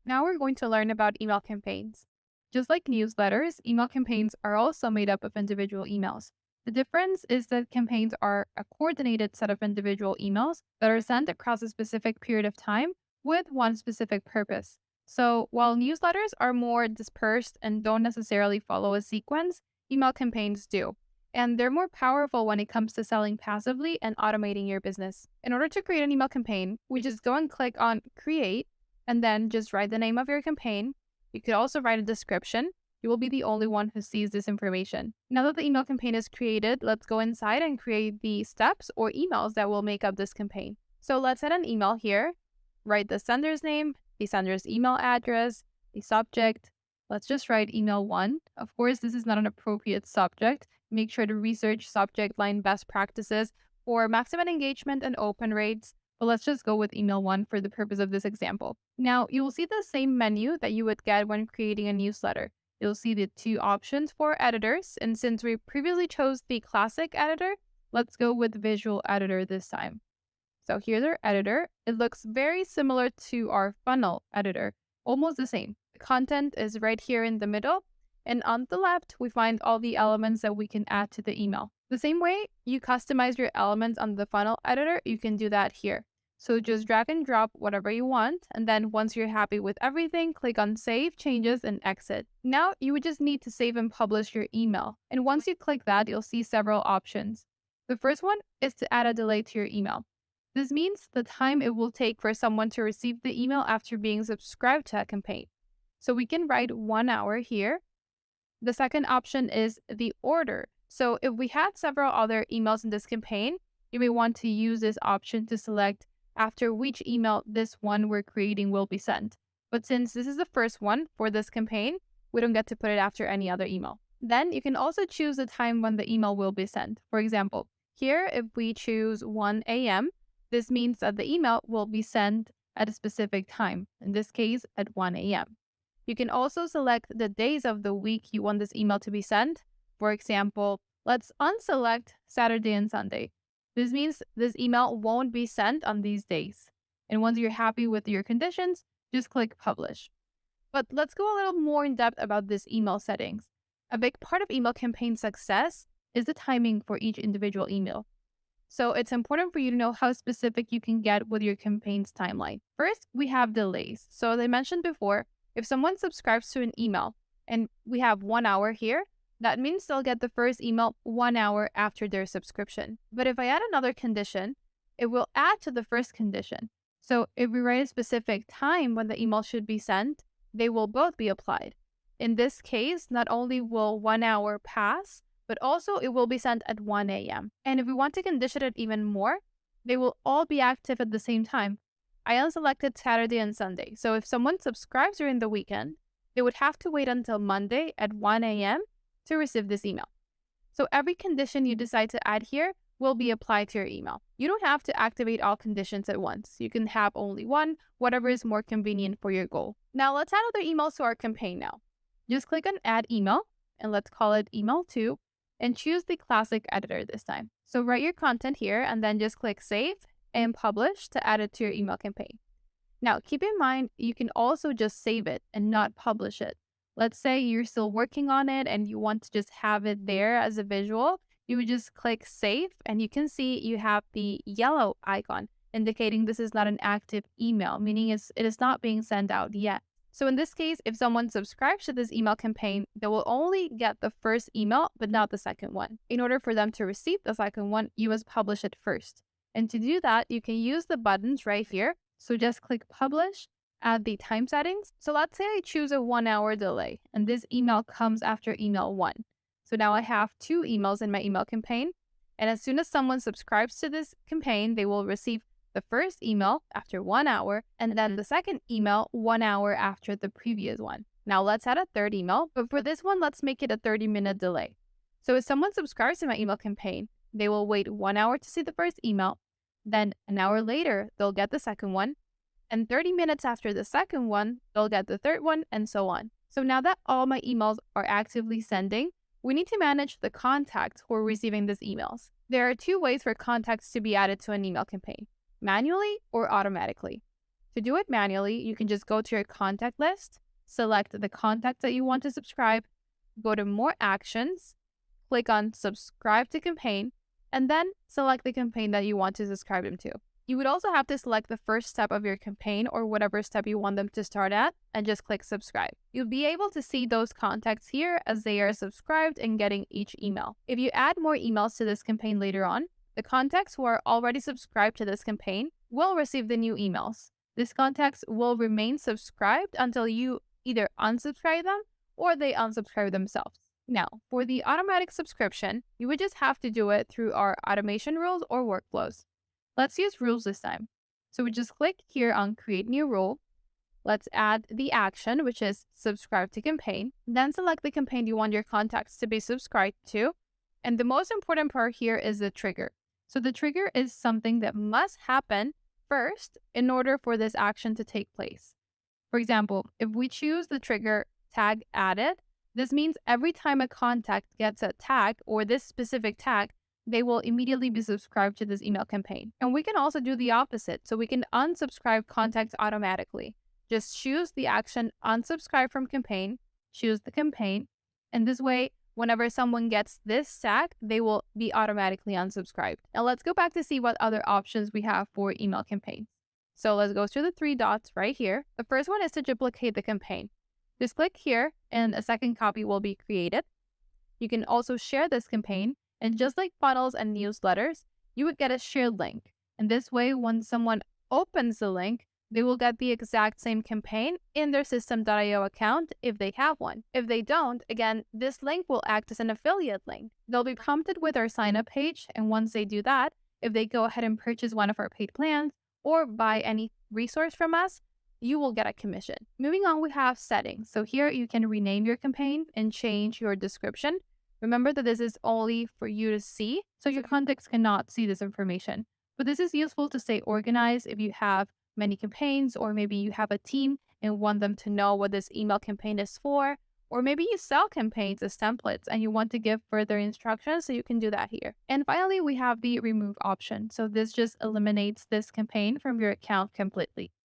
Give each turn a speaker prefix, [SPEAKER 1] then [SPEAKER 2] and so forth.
[SPEAKER 1] Now we're going to learn about email campaigns. Just like newsletters, email campaigns are also made up of individual emails. The difference is that campaigns are a coordinated set of individual emails that are sent across a specific period of time with one specific purpose. So while newsletters are more dispersed and don't necessarily follow a sequence, email campaigns do. And they're more powerful when it comes to selling passively and automating your business. In order to create an email campaign, we just go and click on Create and then just write the name of your campaign. You could also write a description. You will be the only one who sees this information. Now that the email campaign is created, let's go inside and create the steps or emails that will make up this campaign. So let's add an email here, write the sender's name, the sender's email address, the subject. Let's just write email 1. Of course, this is not an appropriate subject. Make sure to research subject line best practices for maximum engagement and open rates. But let's just go with email 1 for the purpose of this example. Now, you will see the same menu that you would get when creating a newsletter. You'll see the two options for editors, and since we previously chose the classic editor, let's go with visual editor this time. So here's our editor. It looks very similar to our funnel editor, almost the same. The content is right here in the middle, and on the left, we find all the elements that we can add to the email. The same way you customize your elements on the funnel editor, you can do that here. So just drag and drop whatever you want, and then once you're happy with everything, click on Save Changes and Exit. Now you would just need to save and publish your email. And once you click that, you'll see several options. The first one is to add a delay to your email. This means the time it will take for someone to receive the email after being subscribed to a campaign. So we can write 1 hour here. The second option is the order. So if we had several other emails in this campaign, you may want to use this option to select after which email this one we're creating will be sent. But since this is the first one for this campaign, we don't get to put it after any other email. Then you can also choose the time when the email will be sent. For example, here if we choose 1 a.m., this means that the email will be sent at a specific time, in this case at 1 a.m. You can also select the days of the week you want this email to be sent. For example, let's unselect Saturday and Sunday. This means this email won't be sent on these days. And once you're happy with your conditions, just click Publish. But let's go a little more in depth about this email settings. A big part of email campaign success is the timing for each individual email. So it's important for you to know how specific you can get with your campaign's timeline. First, we have delays. So as I mentioned before, if someone subscribes to an email and we have 1 hour here, that means they'll get the first email 1 hour after their subscription. But if I add another condition, it will add to the first condition. So if we write a specific time when the email should be sent, they will both be applied. In this case, not only will 1 hour pass, but also it will be sent at 1 a.m. And if we want to condition it even more, they will all be active at the same time. I unselected Saturday and Sunday. So if someone subscribes during the weekend, they would have to wait until Monday at 1 a.m. to receive this email. So every condition you decide to add here will be applied to your email. You don't have to activate all conditions at once. You can have only one, whatever is more convenient for your goal. Now let's add other emails to our campaign now. Just click on Add Email, and let's call it Email 2, and choose the classic editor this time. So write your content here, and then just click Save and Publish to add it to your email campaign. Now keep in mind, you can also just save it and not publish it. Let's say you're still working on it and you want to just have it there as a visual. You would just click Save, and you can see you have the yellow icon indicating this is not an active email, meaning it is not being sent out yet. So in this case, if someone subscribes to this email campaign, they will only get the first email, but not the second one. In order for them to receive the second one, you must publish it first. And to do that, you can use the buttons right here. So just click Publish, add the time settings. So let's say I choose a 1 hour delay, and this email comes after email 1. So now I have 2 emails in my email campaign. And as soon as someone subscribes to this campaign, they will receive the first email after 1 hour, and then the second email 1 hour after the previous one. Now let's add a third email, but for this one, let's make it a 30-minute delay. So if someone subscribes to my email campaign, they will wait 1 hour to see the first email, then an hour later, they'll get the second one, and 30 minutes after the second one, they'll get the third one, and so on. So now that all my emails are actively sending, we need to manage the contacts who are receiving these emails. There are 2 ways for contacts to be added to an email campaign: manually or automatically. To do it manually, you can just go to your contact list, select the contacts that you want to subscribe, go to More Actions, click on Subscribe to Campaign, and then select the campaign that you want to subscribe them to. You would also have to select the first step of your campaign or whatever step you want them to start at and just click subscribe. You'll be able to see those contacts here as they are subscribed and getting each email. If you add more emails to this campaign later on, the contacts who are already subscribed to this campaign will receive the new emails. These contacts will remain subscribed until you either unsubscribe them or they unsubscribe themselves. Now, for the automatic subscription, you would just have to do it through our automation rules or workflows. Let's use rules this time. So we just click here on Create New Rule. Let's add the action, which is Subscribe to Campaign. Then select the campaign you want your contacts to be subscribed to. And the most important part here is the trigger. So the trigger is something that must happen first in order for this action to take place. For example, if we choose the trigger tag added, this means every time a contact gets a tag or this specific tag, they will immediately be subscribed to this email campaign. And we can also do the opposite. So we can unsubscribe contacts automatically. Just choose the action unsubscribe from campaign, choose the campaign, and this way, whenever someone gets this tag, they will be automatically unsubscribed. Now let's go back to see what other options we have for email campaigns. So let's go to the three dots right here. The first one is to duplicate the campaign. Just click here and a second copy will be created. You can also share this campaign, and just like funnels and newsletters, you would get a shared link. And this way, when someone opens the link, they will get the exact same campaign in their SystemeIO account if they have one. If they don't, again, this link will act as an affiliate link. They'll be prompted with our sign-up page, and once they do that, if they go ahead and purchase one of our paid plans or buy any resource from us, you will get a commission. Moving on, we have settings. So here you can rename your campaign and change your description. Remember that this is only for you to see, so your contacts cannot see this information. But this is useful to stay organized if you have many campaigns, or maybe you have a team and want them to know what this email campaign is for, or maybe you sell campaigns as templates and you want to give further instructions, so you can do that here. And finally, we have the remove option. So this just eliminates this campaign from your account completely.